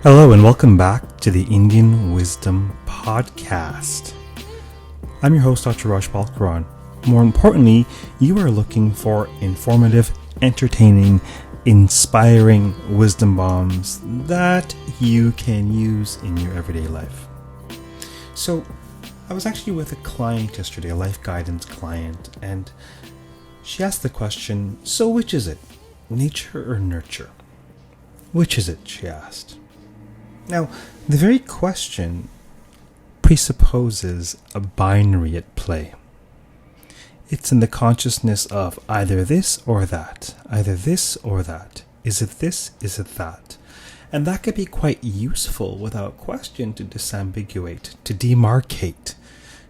Hello and welcome back to the Indian Wisdom Podcast. I'm your host, Dr. Raj Balkaran. More importantly, you are looking for informative, entertaining, inspiring wisdom bombs that you can use in your everyday life. So, I was actually with a client yesterday, a life guidance client, and she asked the question, so which is it, nature or nurture? Which is it, she asked. Now, the very question presupposes a binary at play. It's in the consciousness of either this or that, either this or that. Is it this? Is it that? And that could be quite useful without question to disambiguate, to demarcate,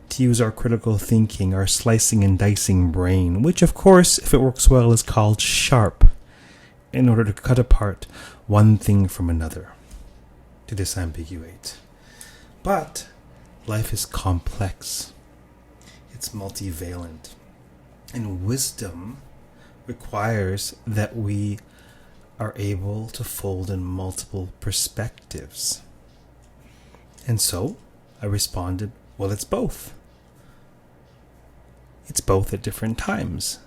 to use our critical thinking, our slicing and dicing brain, which of course, if it works well, is called sharp, in order to cut apart one thing from another, to disambiguate. But life is complex. It's multivalent. And wisdom requires that we are able to fold in multiple perspectives. And so I responded, well, it's both. It's both at different times.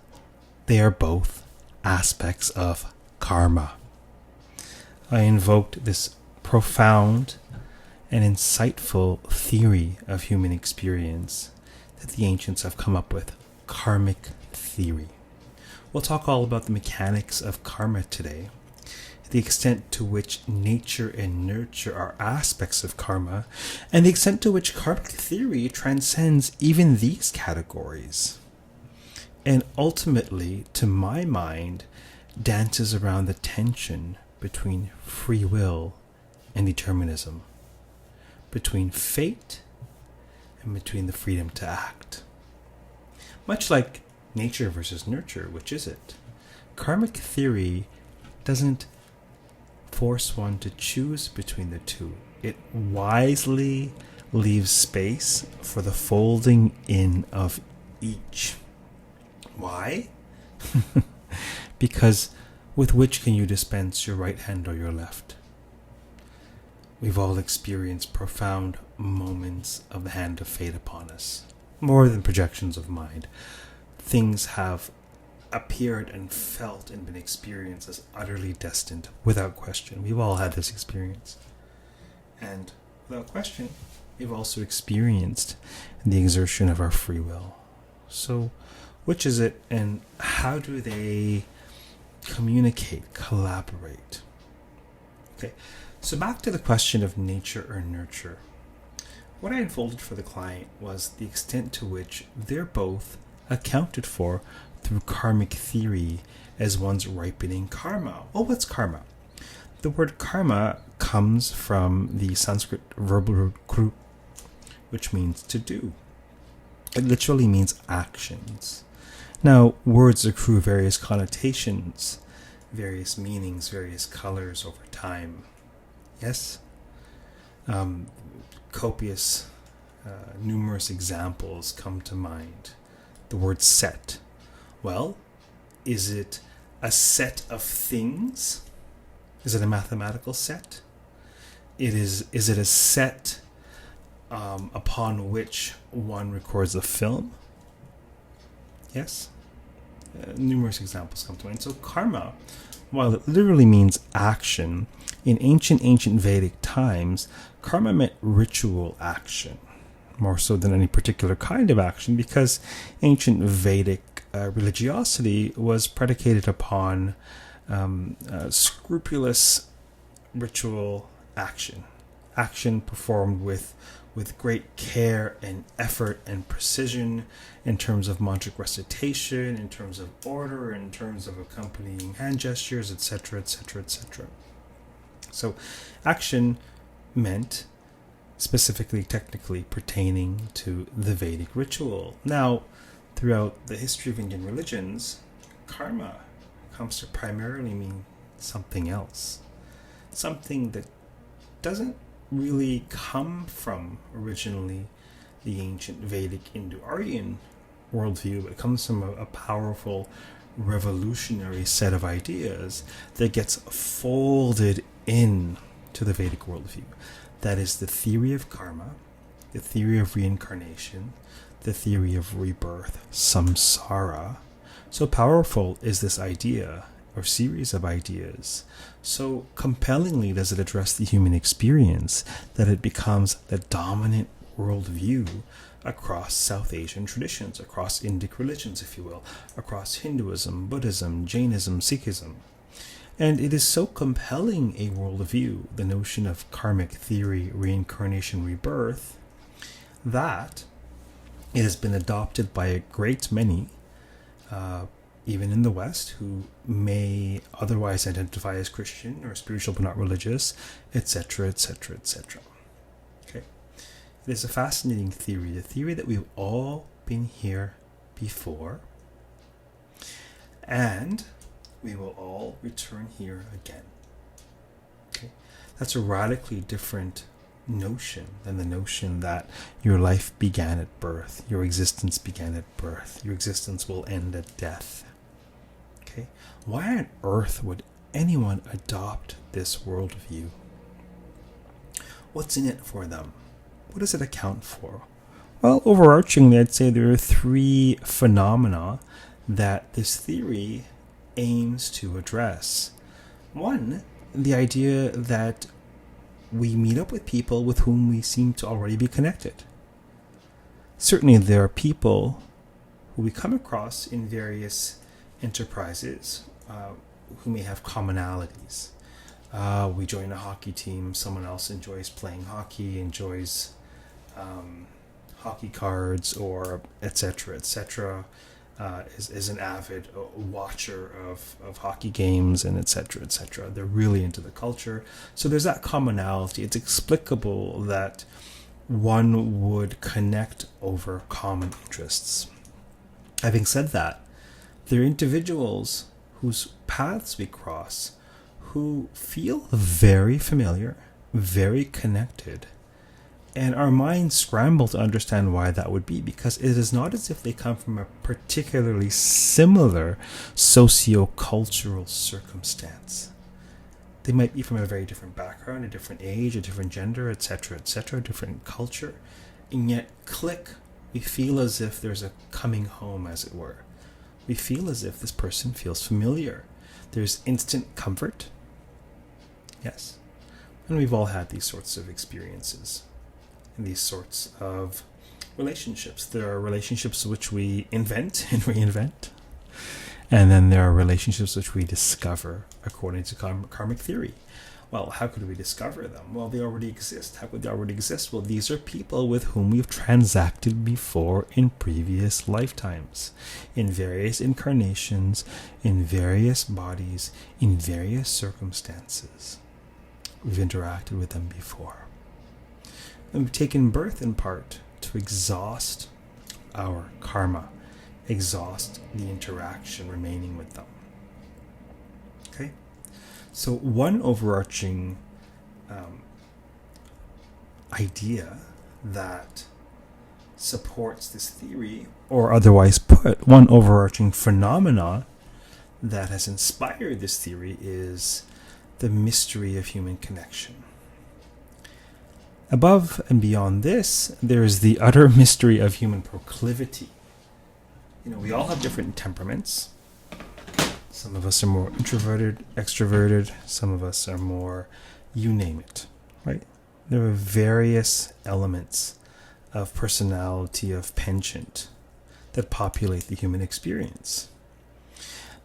They are both aspects of karma. I invoked this profound and insightful theory of human experience that the ancients have come up with, karmic theory. We'll talk all about the mechanics of karma today, the extent to which nature and nurture are aspects of karma, and the extent to which karmic theory transcends even these categories. And ultimately, to my mind, dances around the tension between free will and determinism, between fate and between the freedom to act. Much like nature versus nurture, which is it? Karmic theory doesn't force one to choose between the two. It wisely leaves space for the folding in of each. Why? Because with which can you dispense your right hand or your left? We've all experienced profound moments of the hand of fate upon us, more than projections of mind. Things have appeared and felt and been experienced as utterly destined, without question. We've all had this experience. And without question, we've also experienced the exertion of our free will. So, which is it, and how do they communicate, collaborate? Okay. So back to the question of nature or nurture. What I unfolded for the client was the extent to which they're both accounted for through karmic theory as one's ripening karma. Well, what's karma? The word karma comes from the Sanskrit verbal root kru, which means to do. It literally means actions. Now, words accrue various connotations, various meanings, various colors over time. Yes? Copious, numerous examples come to mind. The word set. Well, is it a set of things? Is it a mathematical set? Is it a set upon which one records a film? Yes? Numerous examples come to mind. So karma, while it literally means action, in ancient Vedic times, karma meant ritual action, more so than any particular kind of action, because ancient Vedic religiosity was predicated upon scrupulous ritual action performed with great care and effort and precision in terms of mantric recitation, in terms of order, in terms of accompanying hand gestures, etc., etc., etc. So action meant specifically, technically pertaining to the Vedic ritual. Now, throughout the history of Indian religions, karma comes to primarily mean something else. Something that doesn't really come from originally the ancient Vedic Indo-Aryan worldview, but it comes from a powerful revolutionary set of ideas that gets folded in to the Vedic worldview. That is the theory of karma, the theory of reincarnation, the theory of rebirth, samsara. So powerful is this idea, or series of ideas. So compellingly does it address the human experience that it becomes the dominant worldview across South Asian traditions, across Indic religions, if you will, across Hinduism, Buddhism, Jainism, Sikhism. And it is so compelling a worldview, the notion of karmic theory, reincarnation, rebirth, that it has been adopted by a great many, even in the West, who may otherwise identify as Christian or spiritual but not religious, etc., etc., etc. Okay, it is a fascinating theory, the theory that we've all been here before, and we will all return here again. Okay, that's a radically different notion than the notion that your life began at birth, your existence began at birth, your existence will end at death. Okay, why on earth would anyone adopt this worldview? What's in it for them? What does it account for? Well, overarchingly, I'd say there are three phenomena that this theory aims to address. One, the idea that we meet up with people with whom we seem to already be connected. Certainly there are people who we come across in various enterprises who may have commonalities. We join a hockey team, someone else enjoys playing hockey, enjoys hockey cards, or etc., etc., is an avid watcher of hockey games, and etc., etc. They're really into the culture. So there's that commonality. It's explicable that one would connect over common interests. Having said that, there are individuals whose paths we cross who feel very familiar, very connected, and our minds scramble to understand why that would be, because it is not as if they come from a particularly similar socio-cultural circumstance. They might be from a very different background, a different age, a different gender, etc., etc., different culture, and yet click, we feel as if there's a coming home, as it were. We feel as if this person feels familiar. There's instant comfort. Yes. And we've all had these sorts of experiences and these sorts of relationships. There are relationships which we invent and reinvent. And then there are relationships which we discover according to karmic theory. Well, how could we discover them? Well, they already exist. How could they already exist? Well, these are people with whom we've transacted before in previous lifetimes, in various incarnations, in various bodies, in various circumstances. We've interacted with them before. And we've taken birth in part to exhaust our karma, exhaust the interaction remaining with them. Okay? So one overarching idea that supports this theory, or otherwise put, one overarching phenomena that has inspired this theory, is the mystery of human connection. Above and beyond this, there is the utter mystery of human proclivity. You know, we all have different temperaments. Some of us are more introverted, extroverted. Some of us are more, you name it, right? There are various elements of personality, of penchant, that populate the human experience.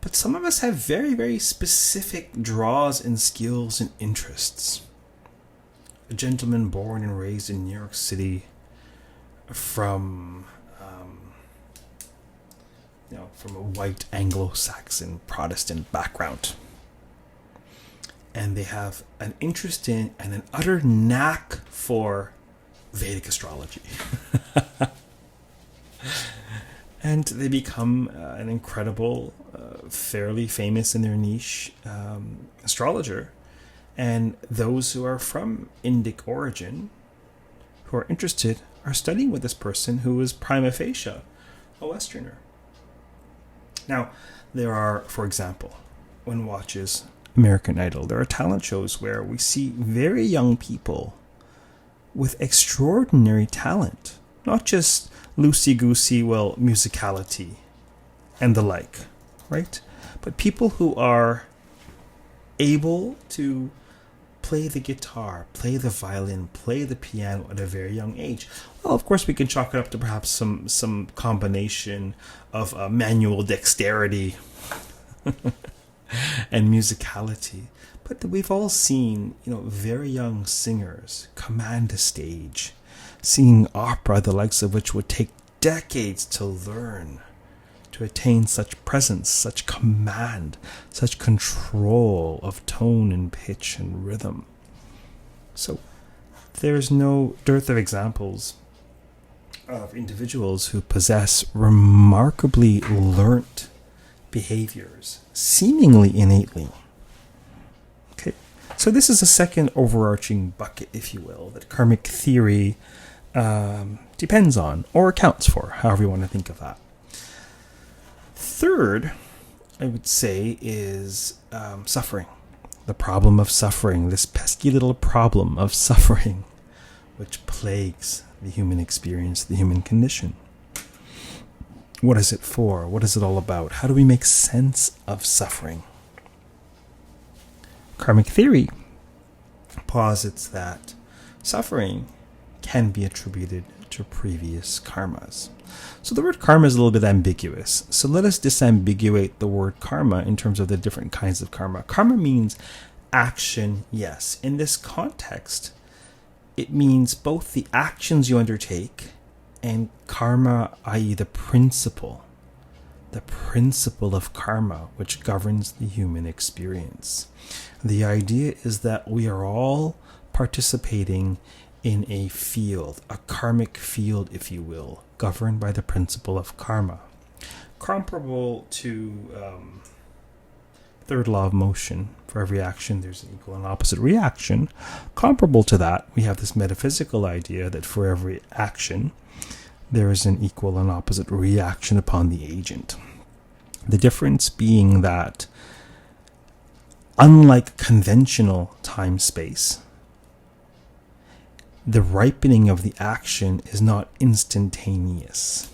But some of us have very, very specific draws and skills and interests. A gentleman born and raised in New York City from a white Anglo-Saxon Protestant background. And they have an interest in and an utter knack for Vedic astrology. And they become an incredible, fairly famous in their niche astrologer. And those who are from Indic origin, who are interested, are studying with this person who is prima facie a Westerner. Now, there are, for example, one watches American Idol. There are talent shows where we see very young people with extraordinary talent, not just loosey-goosey, musicality and the like, right? But people who are able to play the guitar, play the violin, play the piano at a very young age. Well, of course, we can chalk it up to perhaps some combination of manual dexterity and musicality. But we've all seen, very young singers command a stage, singing opera, the likes of which would take decades to learn, to attain such presence, such command, such control of tone and pitch and rhythm. So there's no dearth of examples of individuals who possess remarkably learnt behaviors, seemingly innately. Okay, so this is a second overarching bucket, if you will, that karmic theory depends on or accounts for, however you want to think of that. Third, I would say, is suffering. The problem of suffering, this pesky little problem of suffering, which plagues the human experience, the human condition. What is it for? What is it all about? How do we make sense of suffering? Karmic theory posits that suffering can be attributed to previous karmas. So the word karma is a little bit ambiguous. So let us disambiguate the word karma in terms of the different kinds of karma. Karma means action, yes. In this context, it means both the actions you undertake and karma, i.e. the principle of karma, which governs the human experience. The idea is that we are all participating in a field, a karmic field, if you will, governed by the principle of karma. Comparable to third law of motion. For every action, there's an equal and opposite reaction. Comparable to that, we have this metaphysical idea that for every action, there is an equal and opposite reaction upon the agent. The difference being that, unlike conventional time-space, the ripening of the action is not instantaneous.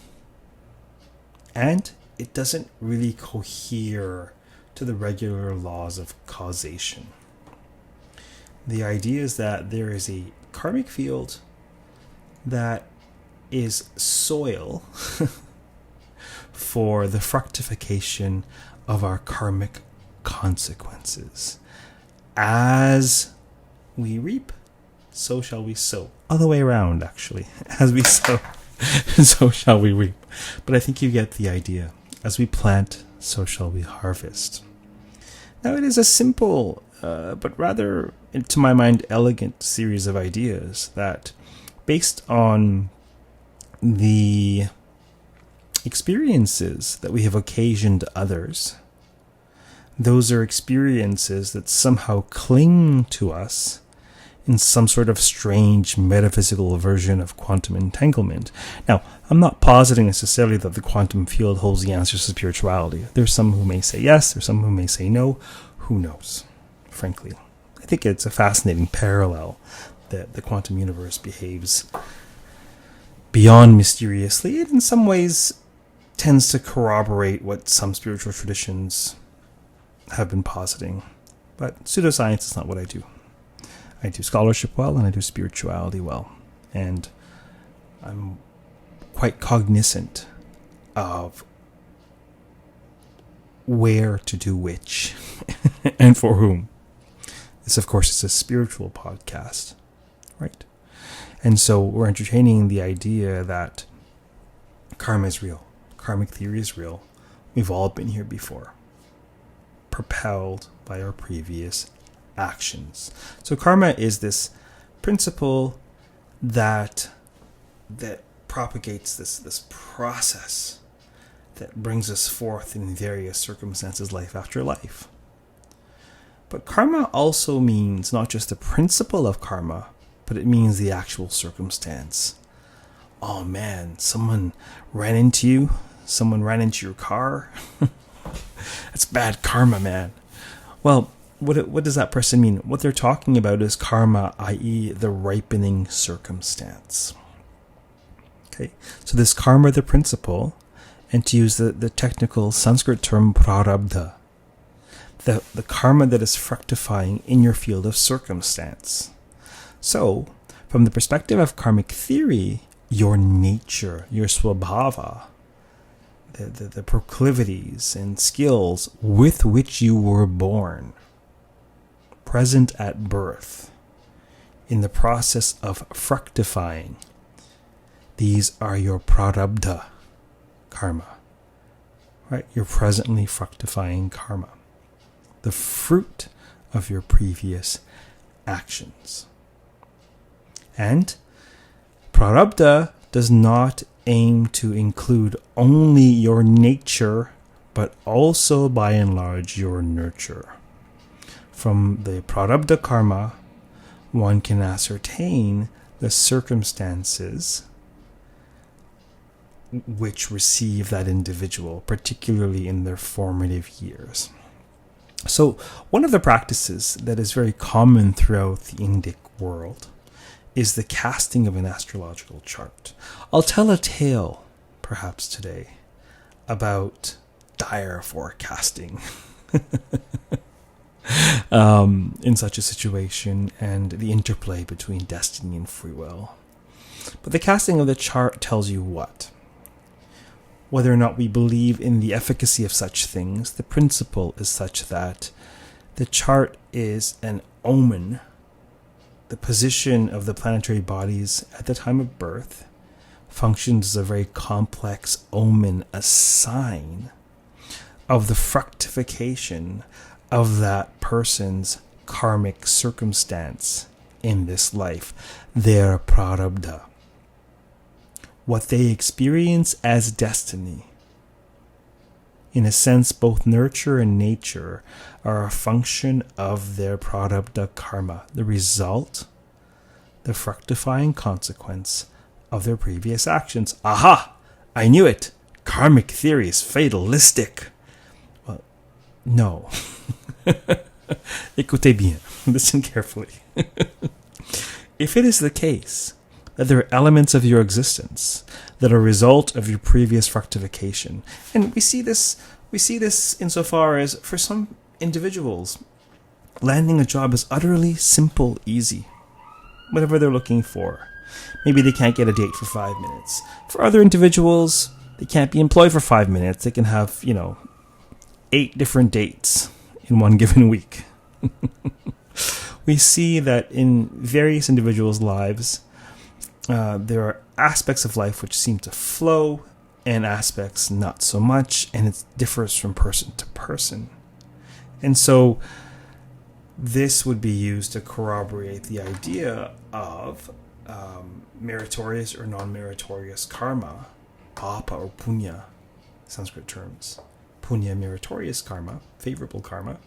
And it doesn't really cohere to the regular laws of causation. The idea is that there is a karmic field that is soil for the fructification of our karmic consequences. As we reap, so shall we sow. Other way around, actually. As we sow, so shall we reap. But I think you get the idea. As we plant, so shall we harvest. Now, it is a simple, but rather, to my mind, elegant series of ideas that, based on the experiences that we have occasioned others, those are experiences that somehow cling to us in some sort of strange metaphysical version of quantum entanglement. Now, I'm not positing necessarily that the quantum field holds the answers to spirituality. There's some who may say yes, there's some who may say no. Who knows, frankly. I think it's a fascinating parallel that the quantum universe behaves beyond mysteriously. It in some ways tends to corroborate what some spiritual traditions have been positing. But pseudoscience is not what I do. I do scholarship well, and I do spirituality well. And I'm quite cognizant of where to do which and for whom. This, of course, is a spiritual podcast, right? And so we're entertaining the idea that karma is real. Karmic theory is real. We've all been here before, propelled by our previous actions. So karma is this principle that propagates this process that brings us forth in various circumstances, life after life. But karma also means not just the principle of karma, but it means the actual circumstance. Oh man, someone ran into you. Someone ran into your car. That's bad karma, man. Well, what does that person mean? What they're talking about is karma, i.e. the ripening circumstance. Okay, so this karma, the principle, and to use the technical Sanskrit term prarabdha, the karma that is fructifying in your field of circumstance. So, from the perspective of karmic theory, your nature, your swabhava, the proclivities and skills with which you were born, present at birth, in the process of fructifying, these are your prarabdha karma, right? You're presently fructifying karma, the fruit of your previous actions. And prarabdha does not aim to include only your nature, but also by and large your nurture. From the prarabdha karma, one can ascertain the circumstances which receive that individual, particularly in their formative years. So, one of the practices that is very common throughout the Indic world is the casting of an astrological chart. I'll tell a tale, perhaps today, about dire forecasting in such a situation and the interplay between destiny and free will. But the casting of the chart tells you what? Whether or not we believe in the efficacy of such things, the principle is such that the chart is an omen. The position of the planetary bodies at the time of birth functions as a very complex omen, a sign of the fructification of that person's karmic circumstance in this life, their prarabdha. What they experience as destiny. In a sense, both nurture and nature are a function of their prarabdha karma, the result, the fructifying consequence of their previous actions. Aha! I knew it! Karmic theory is fatalistic. Well, no. Écoutez bien. Listen carefully. If it is the case that there are elements of your existence that are a result of your previous fructification. And we see this insofar as for some individuals, landing a job is utterly simple, easy. Whatever they're looking for. Maybe they can't get a date for 5 minutes. For other individuals, they can't be employed for 5 minutes. They can have, 8 different dates in one given week. We see that in various individuals' lives, there are aspects of life which seem to flow and aspects not so much, and it differs from person to person. And so this would be used to corroborate the idea of meritorious or non-meritorious karma, papa or punya, Sanskrit terms. Punya, meritorious karma, favorable karma.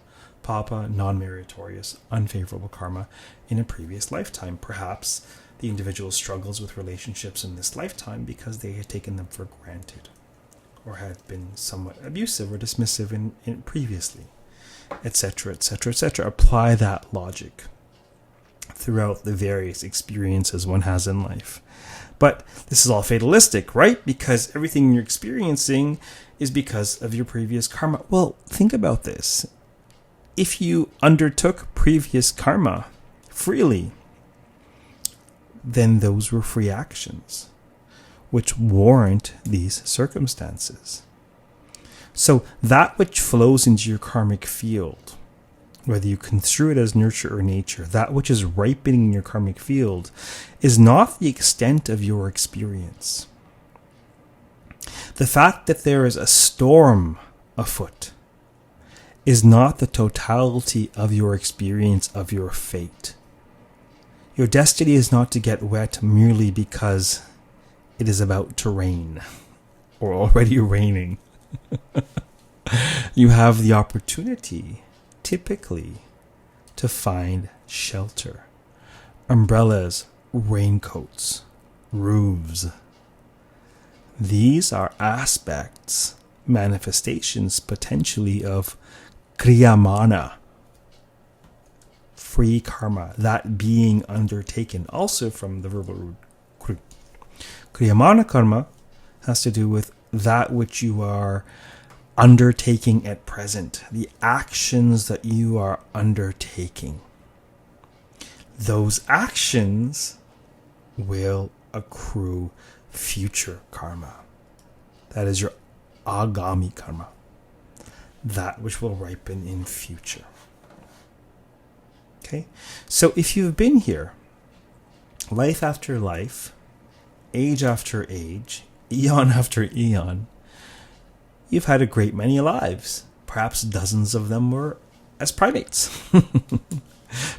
Papa, non-meritorious, unfavorable karma in a previous lifetime. Perhaps the individual struggles with relationships in this lifetime because they had taken them for granted or had been somewhat abusive or dismissive in previously, etc., etc., etc. Apply that logic throughout the various experiences one has in life. But this is all fatalistic, right? Because everything you're experiencing is because of your previous karma. Well, think about this. If you undertook previous karma freely, then those were free actions, which warrant these circumstances. So that which flows into your karmic field, whether you construe it as nurture or nature, that which is ripening in your karmic field is not the extent of your experience. The fact that there is a storm afoot is not the totality of your experience of your fate. Your destiny is not to get wet merely because it is about to rain or already raining. You have the opportunity, typically, to find shelter. Umbrellas, raincoats, roofs. These are aspects, manifestations potentially of kriyamana, free karma, that being undertaken, also from the verbal root kru. Kriyamana karma has to do with that which you are undertaking at present, the actions that you are undertaking. Those actions will accrue future karma. That is your agami karma, that which will ripen in future. Okay, so if you've been here, life after life, age after age, eon after eon, you've had a great many lives. Perhaps dozens of them were as primates.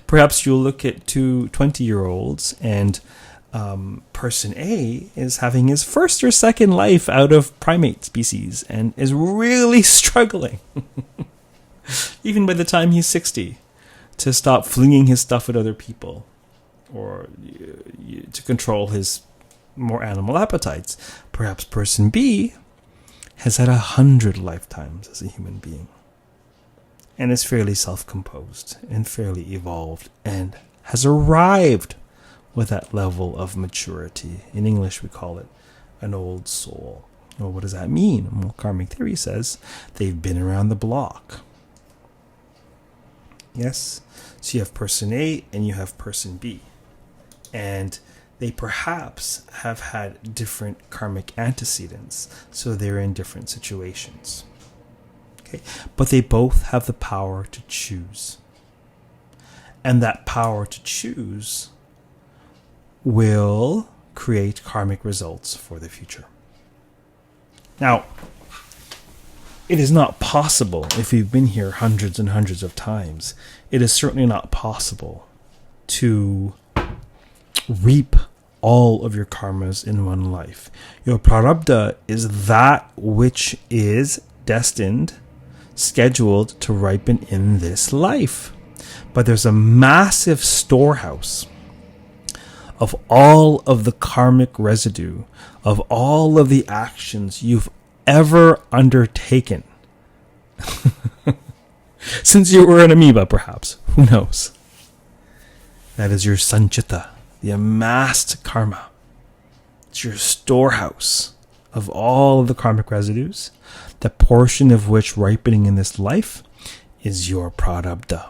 Perhaps you'll look at two 20-year-olds and person A is having his first or second life out of primate species and is really struggling, even by the time he's 60, to stop flinging his stuff at other people or to control his more animal appetites. Perhaps person B has had 100 lifetimes as a human being and is fairly self-composed and fairly evolved and has arrived with that level of maturity. In English, we call it an old soul. Well, what does that mean? Well, karmic theory says they've been around the block. Yes? So you have person A and you have person B. And they perhaps have had different karmic antecedents, so they're in different situations. Okay? But they both have the power to choose. And that power to choose will create karmic results for the future. Now, it is not possible, if you've been here hundreds and hundreds of times, it is certainly not possible to reap all of your karmas in one life. Your prarabdha is that which is destined, scheduled to ripen in this life. But there's a massive storehouse of all of the karmic residue, of all of the actions you've ever undertaken. Since you were an amoeba, perhaps. Who knows? That is your sanchita, the amassed karma. It's your storehouse of all of the karmic residues, the portion of which ripening in this life is your prarabdha.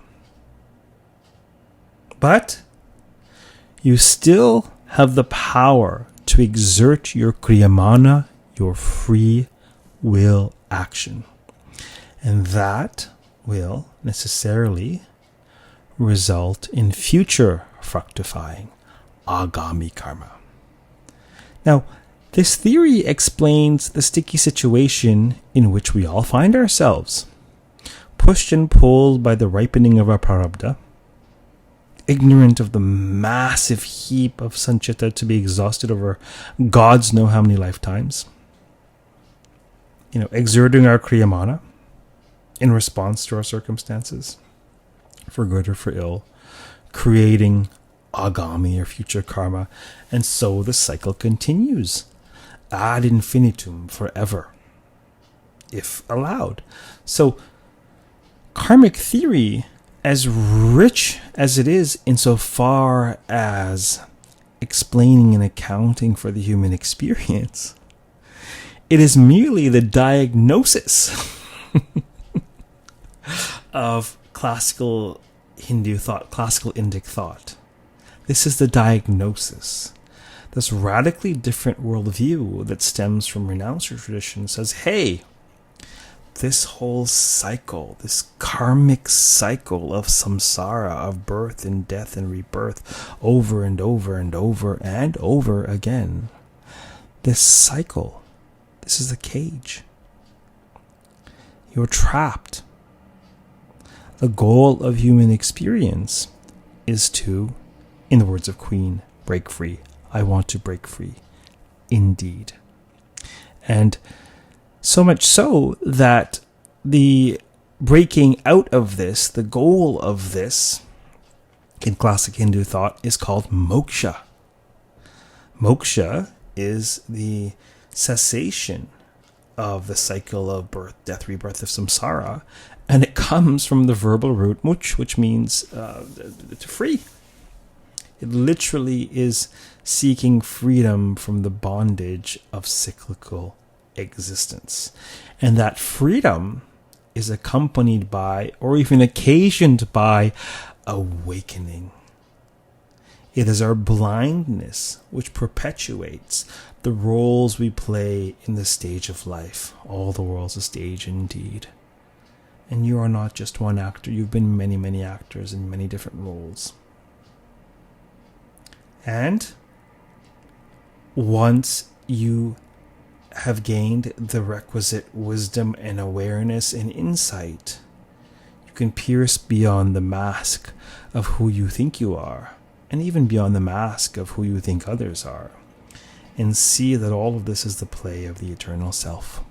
But you still have the power to exert your kriyamana, your free will action. And that will necessarily result in future fructifying agami karma. Now, this theory explains the sticky situation in which we all find ourselves, pushed and pulled by the ripening of our prarabdha, ignorant of the massive heap of sanchita to be exhausted over gods know how many lifetimes. Exerting our kriyamana in response to our circumstances, for good or for ill, creating agami or future karma, and so the cycle continues ad infinitum, forever, if allowed. So, karmic theory, as rich as it is insofar as explaining and accounting for the human experience, it is merely the diagnosis of classical Hindu thought, classical Indic thought. This is the diagnosis. This radically different worldview that stems from renouncer tradition says, hey, this whole cycle, this karmic cycle of samsara, of birth and death and rebirth, over and over and over and over again, this cycle, this is the cage. You're trapped. The goal of human experience is to, in the words of Queen, break free. I want to break free. Indeed. And so much so that the breaking out of this, the goal of this, in classic Hindu thought, is called moksha. Moksha is the cessation of the cycle of birth, death, rebirth of samsara, And it comes from the verbal root much, which means to free. It literally is seeking freedom from the bondage of cyclical existence. And that freedom is accompanied by, or even occasioned by, awakening. It is our blindness which perpetuates the roles we play in the stage of life. All the world's a stage indeed. And you are not just one actor. You've been many, many actors in many different roles. And once you have gained the requisite wisdom and awareness and insight, you can pierce beyond the mask of who you think you are, and even beyond the mask of who you think others are, and see that all of this is the play of the eternal self.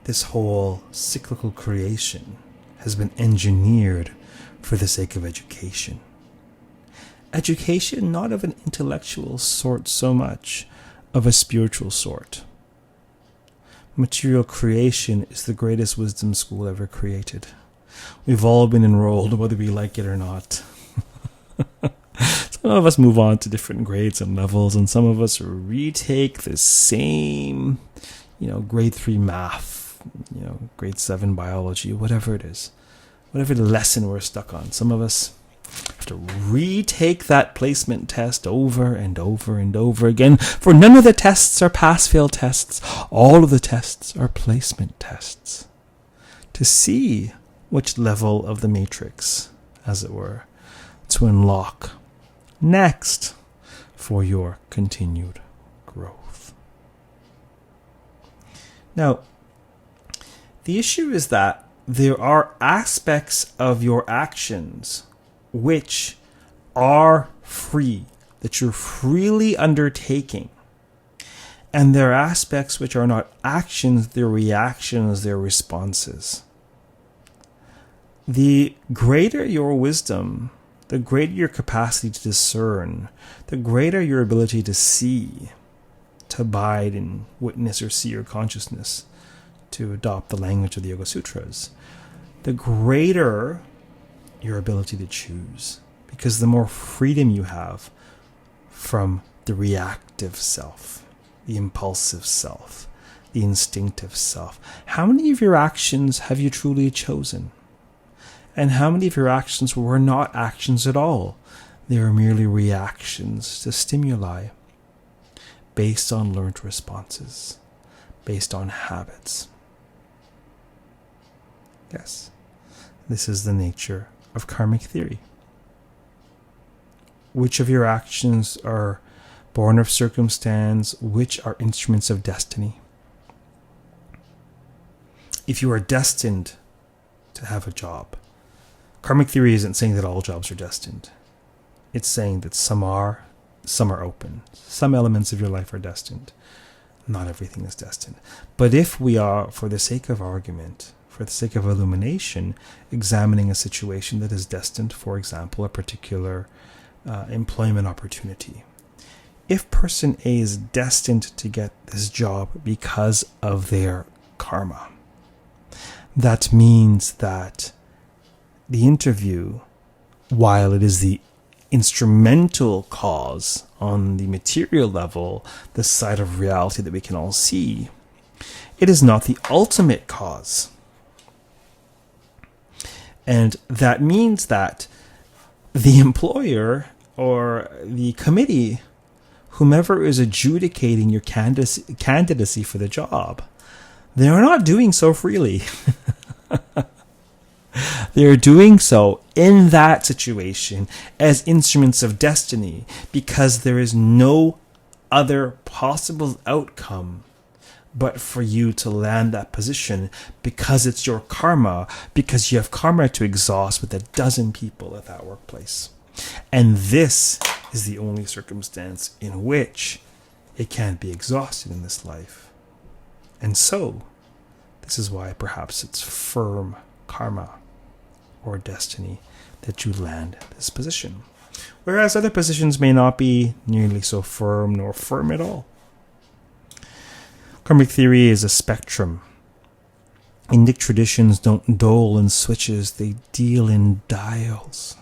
This whole cyclical creation has been engineered for the sake of education. Education not of an intellectual sort so much, of a spiritual sort. Material creation is the greatest wisdom school ever created. We've all been enrolled, whether we like it or not. Some of us move on to different grades and levels, and some of us retake the same, grade 3 math, grade 7 biology, whatever it is. Whatever the lesson we're stuck on. Some of us have to retake that placement test over and over and over again, for none of the tests are pass-fail tests. All of the tests are placement tests, to see which level of the matrix, as it were, to unlock next for your continued growth. Now, the issue is that there are aspects of your actions which are free, that you're freely undertaking. And there are aspects which are not actions, they're reactions, they're responses. The greater your wisdom, the greater your capacity to discern, the greater your ability to see, to abide in witness or see your consciousness, to adopt the language of the Yoga Sutras, the greater your ability to choose, because the more freedom you have from the reactive self, the impulsive self, the instinctive self. How many of your actions have you truly chosen? And how many of your actions were not actions at all? They were merely reactions to stimuli based on learned responses, based on habits. Yes, this is the nature of karmic theory. Which of your actions are born of circumstance? Which are instruments of destiny? If you are destined to have a job, karmic theory isn't saying that all jobs are destined. It's saying that some are open. Some elements of your life are destined. Not everything is destined. But if we are, for the sake of argument, for the sake of illumination, examining a situation that is destined, for example, a particular employment opportunity. If person A is destined to get this job because of their karma, that means that the interview, while it is the instrumental cause on the material level, the side of reality that we can all see, it is not the ultimate cause. And that means that the employer or the committee, whomever is adjudicating your candidacy for the job, they are not doing so freely. They are doing so in that situation as instruments of destiny, because there is no other possible outcome but for you to land that position, because it's your karma, because you have karma to exhaust with 12 people at that workplace. And this is the only circumstance in which it can't be exhausted in this life. And so, this is why perhaps it's firm karma or destiny that you land this position. Whereas other positions may not be nearly so firm nor firm at all. Karmic theory is a spectrum Indic traditions don't dole in switches, they deal in dials.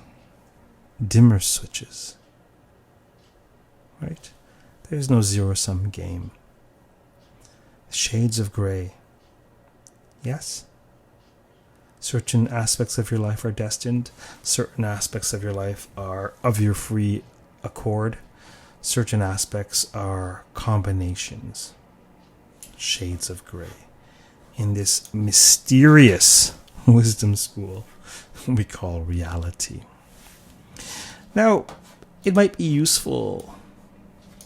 Dimmer switches. Right? There's no zero-sum game. Shades of grey. Yes? Certain aspects of your life are destined. Certain aspects of your life are of your free accord. Certain aspects are combinations. Shades of grey. In this mysterious wisdom school we call reality. Now, it might be useful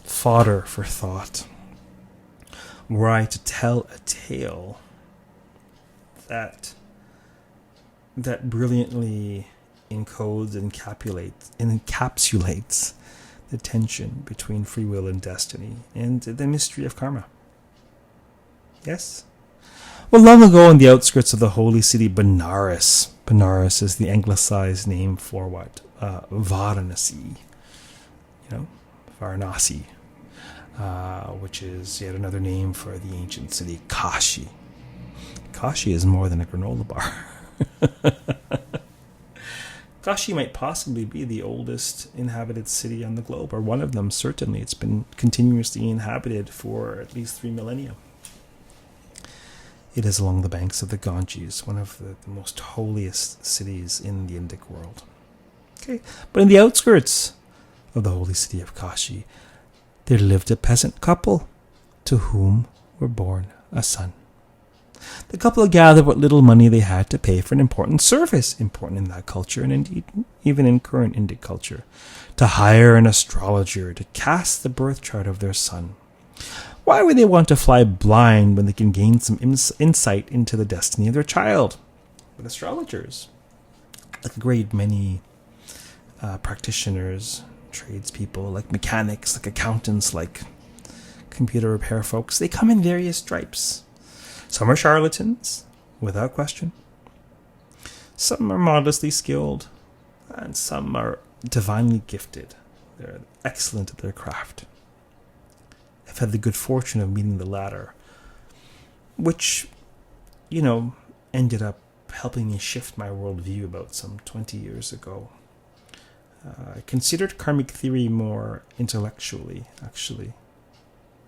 fodder for thought were I to tell a tale that brilliantly encodes and encapsulates the tension between free will and destiny and the mystery of karma. Yes? Well, long ago in the outskirts of the holy city Benares, Benares is the anglicized name for what? Varanasi. Varanasi. Which is yet another name for the ancient city Kashi. Kashi is more than a granola bar. Kashi might possibly be the oldest inhabited city on the globe, or one of them, certainly. It's been continuously inhabited for at least 3 millennia. It is along the banks of the Ganges, one of the most holiest cities in the Indic world. Okay, but in the outskirts of the holy city of Kashi, there lived a peasant couple to whom were born a son. The couple gathered what little money they had to pay for an important service, important in that culture and indeed even in current Indic culture, to hire an astrologer to cast the birth chart of their son. Why would they want to fly blind when they can gain some insight into the destiny of their child? With astrologers, like a great many practitioners, tradespeople, like mechanics, like accountants, like computer repair folks, they come in various stripes. Some are charlatans, without question. Some are modestly skilled, and some are divinely gifted. They're excellent at their craft. I've had the good fortune of meeting the latter, which, ended up helping me shift my worldview about some 20 years ago. I considered karmic theory more intellectually, actually,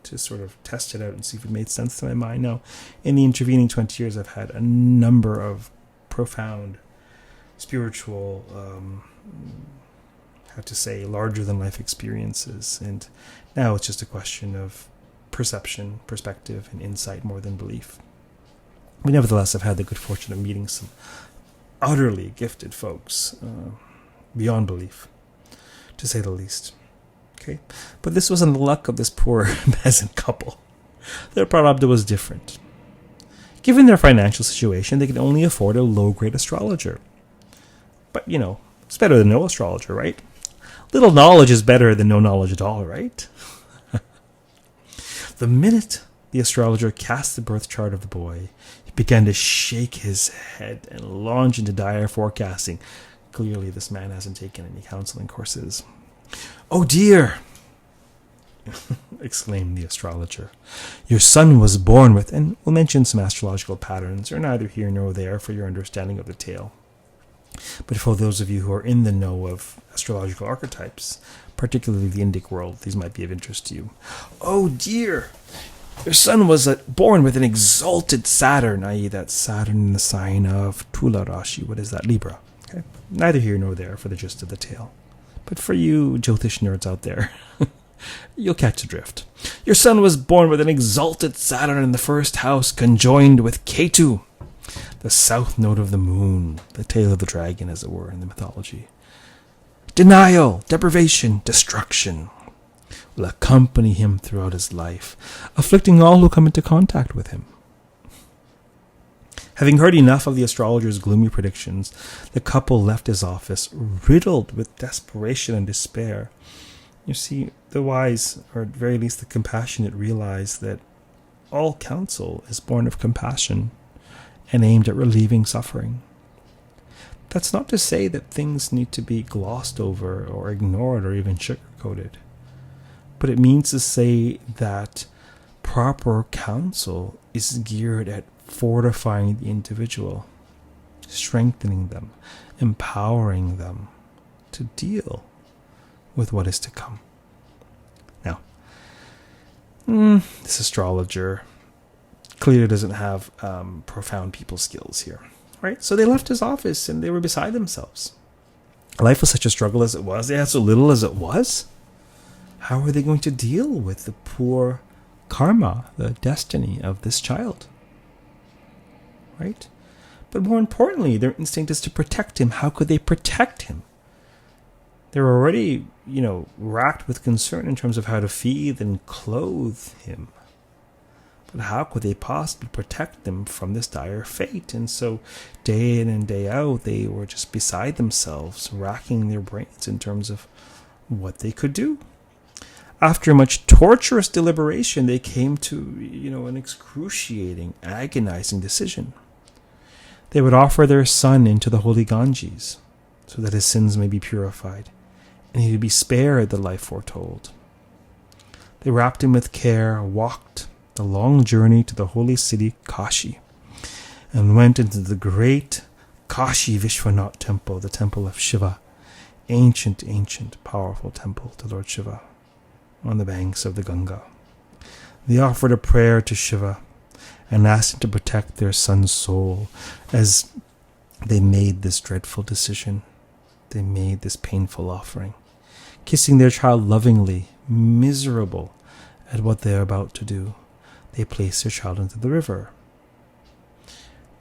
to sort of test it out and see if it made sense to my mind. Now, in the intervening 20 years, I've had a number of profound spiritual, larger-than-life experiences, and now it's just a question of perception, perspective, and insight more than belief. But nevertheless, I've had the good fortune of meeting some utterly gifted folks, beyond belief, to say the least. Okay, but this wasn't the luck of this poor peasant couple. Their prarabdha was different. Given their financial situation, they could only afford a low-grade astrologer. But, it's better than no astrologer, right? Little knowledge is better than no knowledge at all, right? The minute the astrologer cast the birth chart of the boy, he began to shake his head and launch into dire forecasting. Clearly, this man hasn't taken any counseling courses. "Oh dear," exclaimed the astrologer. "Your son was born with," and we'll mention some astrological patterns, are neither here nor there for your understanding of the tale. But for those of you who are in the know of astrological archetypes, particularly the Indic world, these might be of interest to you. "Oh dear, your son was born with an exalted Saturn," i.e. that Saturn in the sign of Tula Rashi. What is that? Libra. Okay. Neither here nor there for the gist of the tale. But for you Jyotish nerds out there, you'll catch the drift. "Your son was born with an exalted Saturn in the first house, conjoined with Ketu, the south node of the moon," the tail of the dragon, as it were, in the mythology. "Denial, deprivation, destruction will accompany him throughout his life, afflicting all who come into contact with him." Having heard enough of the astrologer's gloomy predictions, the couple left his office, riddled with desperation and despair. You see, the wise, or at very least the compassionate, realize that all counsel is born of compassion and aimed at relieving suffering. That's not to say that things need to be glossed over or ignored or even sugar-coated, but it means to say that proper counsel is geared at fortifying the individual, strengthening them, empowering them to deal with what is to come. Now, this astrologer clearly doesn't have profound people skills here, right? So they left his office and they were beside themselves. Life was such a struggle as it was. They had so little as it was. How were they going to deal with the poor karma, the destiny of this child? Right? But more importantly, their instinct is to protect him. How could they protect him? They were already, racked with concern in terms of how to feed and clothe him. But how could they possibly protect them from this dire fate? And so day in and day out, they were just beside themselves, racking their brains in terms of what they could do. After much torturous deliberation, they came to, an excruciating, agonizing decision. They would offer their son into the holy Ganges so that his sins may be purified, and he would be spared the life foretold. They wrapped him with care, walked the long journey to the holy city Kashi, and went into the great Kashi Vishwanath temple, the temple of Shiva, ancient, powerful temple to Lord Shiva on the banks of the Ganga. They offered a prayer to Shiva and asked him to protect their son's soul as they made this dreadful decision. They made this painful offering, kissing their child lovingly, miserable at what they are about to do. They placed their child into the river.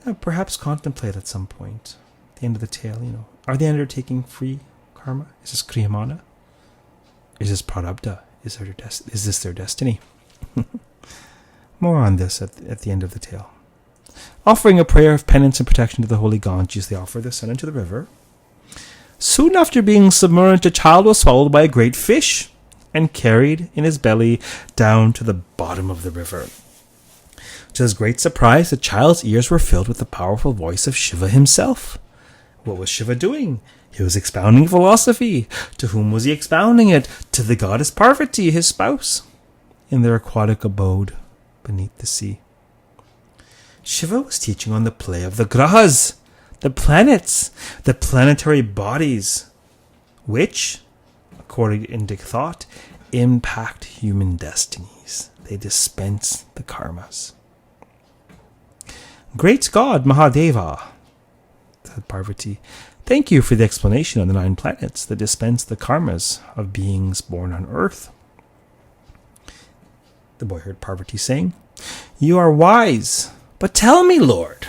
Now, perhaps contemplate at some point, at the end of the tale, are they undertaking free karma? Is this kriyamana? Is this prarabdha? Is this their destiny? More on this at the end of the tale. Offering a prayer of penance and protection to the holy Ganges, they offer their son into the river. Soon after being submerged, a child was swallowed by a great fish and carried in his belly down to the bottom of the river. To his great surprise, the child's ears were filled with the powerful voice of Shiva himself. What was Shiva doing? He was expounding philosophy. To whom was he expounding it? To the goddess Parvati, his spouse, in their aquatic abode beneath the sea. Shiva was teaching on the play of the grahas, the planets, the planetary bodies, which, according to Indic thought, impact human destinies. They dispense the karmas. Great God Mahadeva, said Parvati, thank you for the explanation on the 9 planets that dispense the karmas of beings born on earth. The boy heard Parvati saying, you are wise, but tell me, Lord,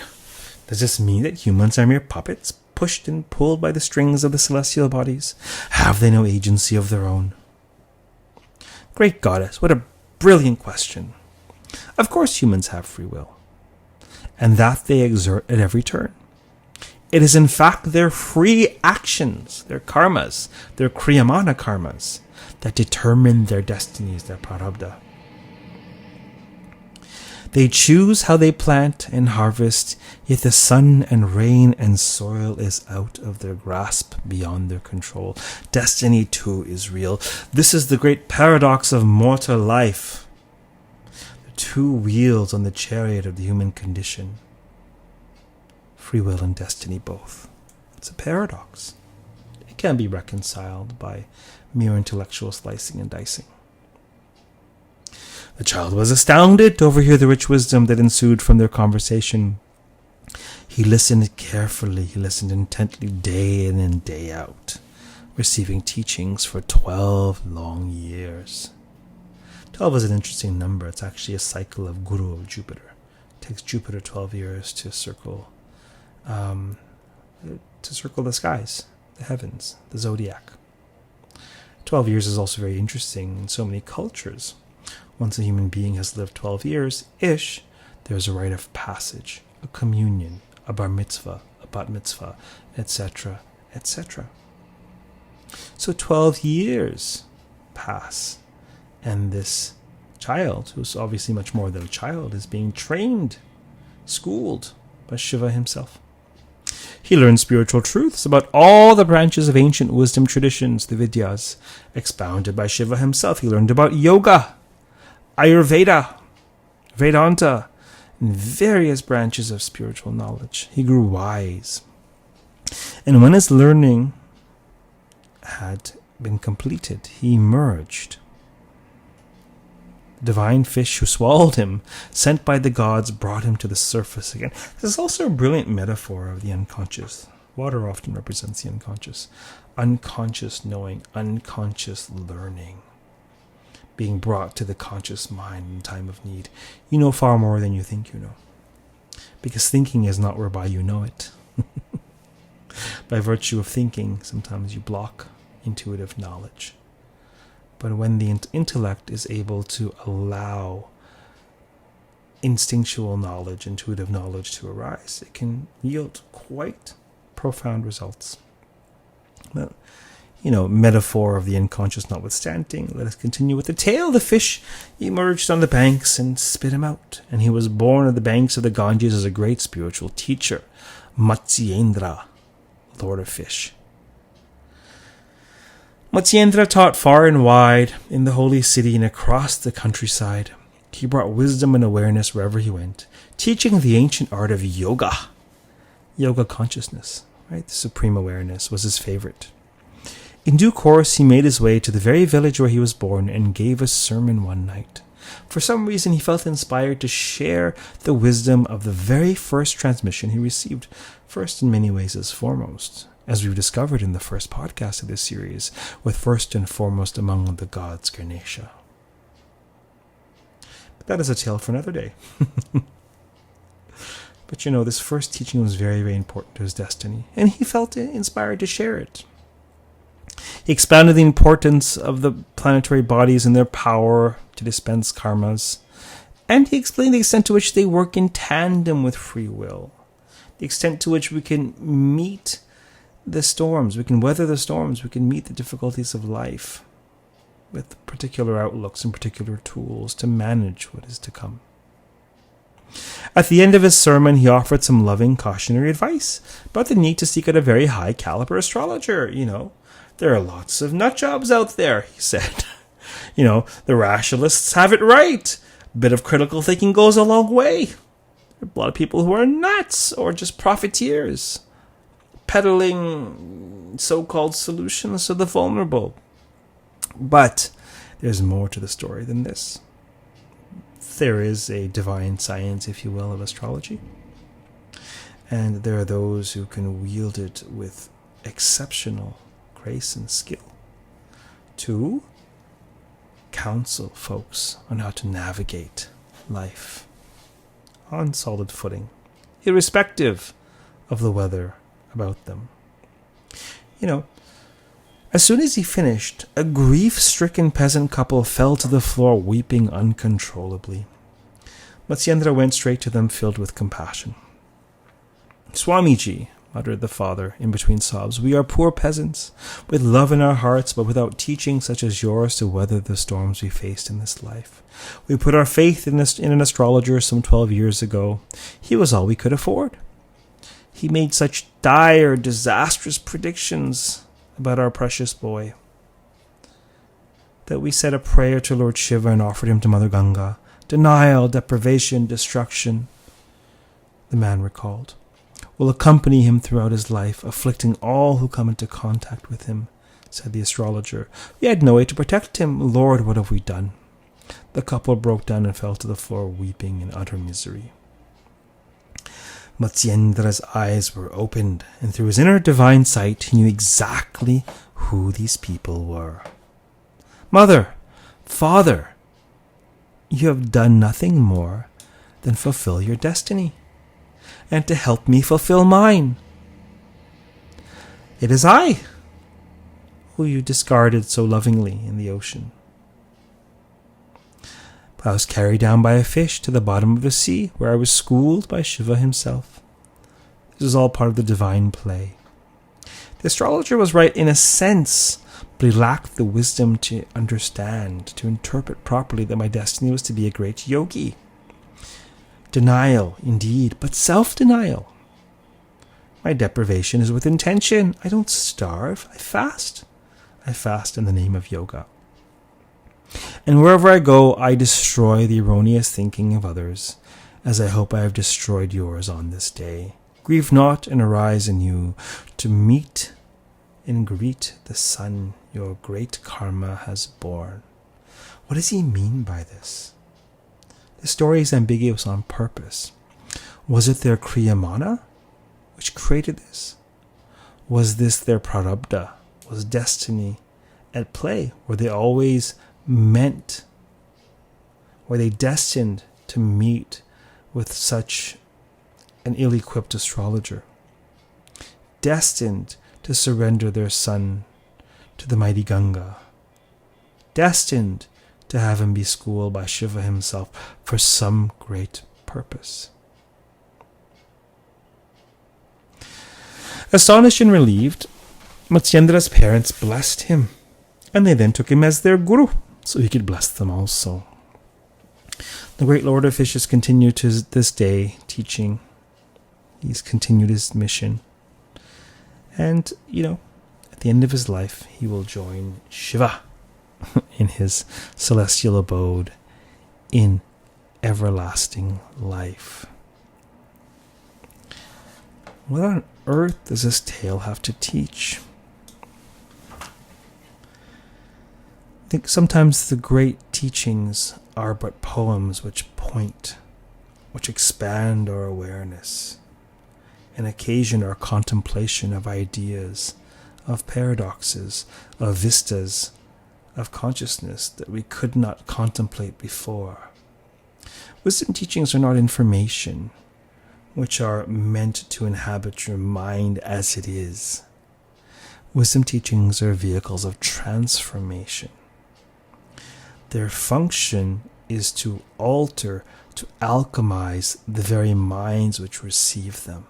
does this mean that humans are mere puppets, pushed and pulled by the strings of the celestial bodies? Have they no agency of their own? Great goddess, what a brilliant question. Of course humans have free will, and that they exert at every turn. It is in fact their free actions, their karmas, their kriyamana karmas, that determine their destinies, their prarabdha. They choose how they plant and harvest, yet the sun and rain and soil is out of their grasp, beyond their control. Destiny too is real. This is the great paradox of mortal life. The 2 wheels on the chariot of the human condition. Free will and destiny both. It's a paradox. It can't be reconciled by mere intellectual slicing and dicing. The child was astounded to overhear the rich wisdom that ensued from their conversation. He listened carefully, he listened intently day in and day out, receiving teachings for 12 long years. 12 is an interesting number. It's actually a cycle of Guru of Jupiter. It takes Jupiter 12 years to circle the skies, the heavens, the zodiac. 12 years is also very interesting in so many cultures. Once a human being has lived 12 years-ish, there's a rite of passage, a communion, a bar mitzvah, a bat mitzvah, etc., etc. So 12 years pass, and this child, who's obviously much more than a child, is being trained, schooled by Shiva himself. He learned spiritual truths about all the branches of ancient wisdom traditions, the Vidyas, expounded by Shiva himself. He learned about yoga, Ayurveda, Vedanta, in various branches of spiritual knowledge. He grew wise. And when his learning had been completed, he emerged. The divine fish who swallowed him, sent by the gods, brought him to the surface again. This is also a brilliant metaphor of the unconscious. Water often represents the unconscious. Unconscious knowing, unconscious learning, being brought to the conscious mind in time of need. You know far more than you think you know, because thinking is not whereby you know it. By virtue of thinking, sometimes you block intuitive knowledge. But when the intellect is able to allow instinctual knowledge, intuitive knowledge to arise, it can yield quite profound results. Well, metaphor of the unconscious notwithstanding, let us continue with the tale. The fish emerged on the banks and spit him out, and he was born on the banks of the Ganges as a great spiritual teacher, Matsyendra, Lord of Fish. Matsyendra taught far and wide in the holy city and across the countryside. He brought wisdom and awareness wherever he went, teaching the ancient art of yoga. Yoga consciousness, right? The supreme awareness was his favorite. In due course, he made his way to the very village where he was born and gave a sermon one night. For some reason, he felt inspired to share the wisdom of the very first transmission he received. First in many ways as foremost, as we've discovered in the first podcast of this series, with first and foremost among the gods, Ganesha. But that is a tale for another day. But this first teaching was very, very important to his destiny, and he felt inspired to share it. He expounded the importance of the planetary bodies and their power to dispense karmas, and he explained the extent to which they work in tandem with free will, the extent to which we can meet the storms, we can weather the storms, we can meet the difficulties of life with particular outlooks and particular tools to manage what is to come. At the end of his sermon, he offered some loving cautionary advice about the need to seek out a very high caliber astrologer. There are lots of nut jobs out there, he said. The rationalists have it right. A bit of critical thinking goes a long way. There are a lot of people who are nuts or just profiteers, peddling so-called solutions to the vulnerable. But there's more to the story than this. There is a divine science, if you will, of astrology. And there are those who can wield it with exceptional grace and skill to counsel folks on how to navigate life on solid footing, irrespective of the weather about them. As soon as he finished, a grief-stricken peasant couple fell to the floor weeping uncontrollably. Matsyendra went straight to them, filled with compassion. "Swamiji," muttered the father in between sobs, "we are poor peasants, with love in our hearts, but without teaching such as yours to weather the storms we faced in this life. We put our faith in an astrologer some 12 years ago. He was all we could afford. He made such dire, disastrous predictions about our precious boy that we said a prayer to Lord Shiva and offered him to Mother Ganga. Denial, deprivation, destruction," the man recalled, "will accompany him throughout his life, afflicting all who come into contact with him," said the astrologer. "We had no way to protect him. Lord, what have we done?" The couple broke down and fell to the floor, weeping in utter misery. Matsyendra's eyes were opened, and through his inner divine sight, he knew exactly who these people were. "Mother, Father, you have done nothing more than fulfill your destiny, and to help me fulfill mine. It is I who you discarded so lovingly in the ocean. I was carried down by a fish to the bottom of the sea, where I was schooled by Shiva himself. This is all part of the divine play. The astrologer was right in a sense, but he lacked the wisdom to understand, to interpret properly that my destiny was to be a great yogi. Denial, indeed, but self-denial. My deprivation is with intention. I don't starve, I fast. I fast in the name of yoga. And wherever I go, I destroy the erroneous thinking of others as I hope I have destroyed yours on this day. Grieve not and arise anew to meet and greet the son your great karma has borne. What does he mean by this? The story is ambiguous on purpose. Was it their kriyamana which created this? Was this their prarabdha? Was destiny at play? Were they always meant? Were they destined to meet with such an ill-equipped astrologer? Destined to surrender their son to the mighty Ganga? Destined to have him be schooled by Shiva himself for some great purpose? Astonished and relieved, Matsyendra's parents blessed him, and they then took him as their guru, so he could bless them also. The great Lord of Fishes continued to this day teaching. He's continued his mission. And, at the end of his life, he will join Shiva in his celestial abode in everlasting life. What on earth does this tale have to teach? I think sometimes the great teachings are but poems which point, which expand our awareness, and occasion our contemplation of ideas, of paradoxes, of vistas, of consciousness that we could not contemplate before. Wisdom teachings are not information which are meant to inhabit your mind as it is. Wisdom teachings are vehicles of transformation. Their function is to alter, to alchemize the very minds which receive them.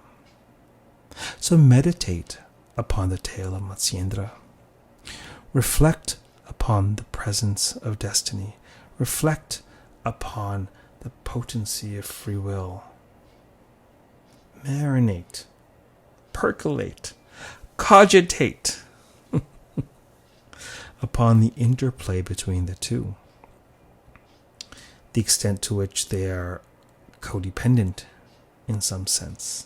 So meditate upon the tale of Matsyendra. Reflect upon the presence of destiny. Reflect upon the potency of free will. Marinate, percolate, cogitate upon the interplay between the two, the extent to which they are codependent in some sense,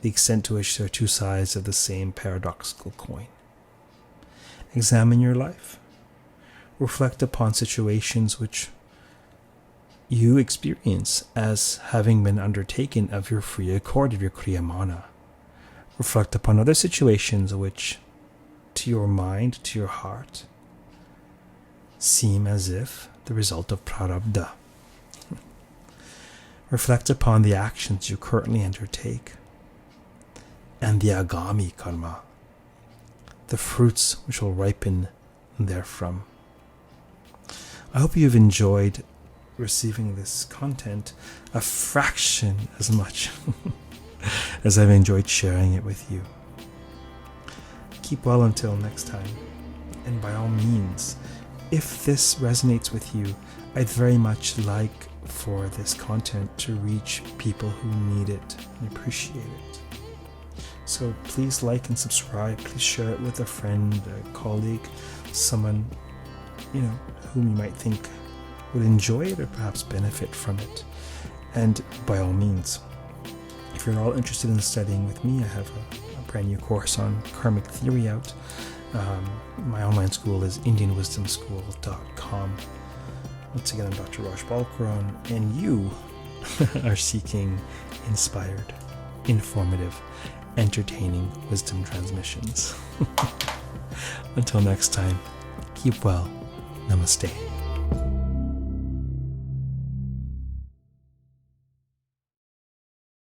the extent to which they're two sides of the same paradoxical coin. Examine your life. Reflect upon situations which you experience as having been undertaken of your free accord, of your kriyamana. Reflect upon other situations which, to your mind, to your heart, seem as if the result of prarabdha. Reflect upon the actions you currently undertake and the agami karma, the fruits which will ripen therefrom. I hope you've enjoyed receiving this content a fraction as much as I've enjoyed sharing it with you. Keep well until next time, and by all means, if this resonates with you, I'd very much like for this content to reach people who need it and appreciate it. So please like and subscribe. Please share it with a friend, a colleague, someone whom you might think would enjoy it or perhaps benefit from it. And by all means, if you're at all interested in studying with me, I have a brand new course on karmic theory out. My online school is indianwisdomschool.com. Once again, I'm Dr. Raj Balkaran, and you are seeking inspired, informative, entertaining wisdom transmissions. Until next time, keep well. Namaste.